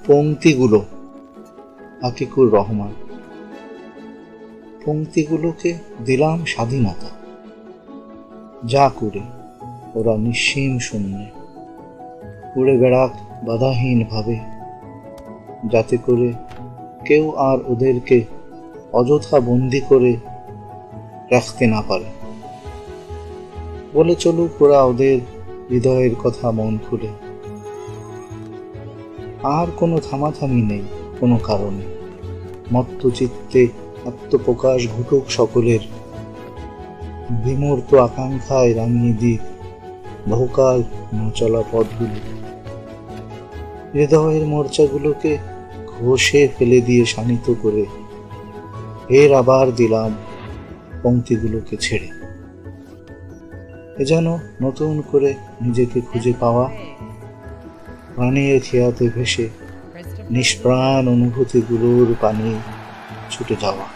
পংক্তিগুলো। আতিকুর রহমান। পংক্তিগুলোকে দিলাম স্বাধীনতা, যা করে ওরা নিঃসীম শূন্যে উড়ে বেড়াক বাধাহীন ভাবে, যাতে করে কেউ আর ওদেরকে অযথা বন্দি করে রাখতে না পারে। বলে চলুক ওরা ওদের হৃদয়ের কথা মন খুলে। আর কোনো থামাথামি নেই কোনো কারণে, মত্ত চিত্তে আত্মপ্রকাশ ঘটুক সকলের। বিমূর্ত আকাঙ্ক্ষায় রাঙিয়ে দিক বহুকাল না চলা পথগুলি। হৃদয়ের মোর্চাগুলোকে ঘষে ফেলে দিয়ে শানিত করে ফের আবার দিলাম পংক্তিগুলোকে ছেড়ে। এ যেন নতুন করে নিজেকে খুঁজে পাওয়া, প্রাণের খেয়াতে ভেসে নিষ্প্রাণ অনুভূতিগুলোর পানে ছুটে যাওয়া।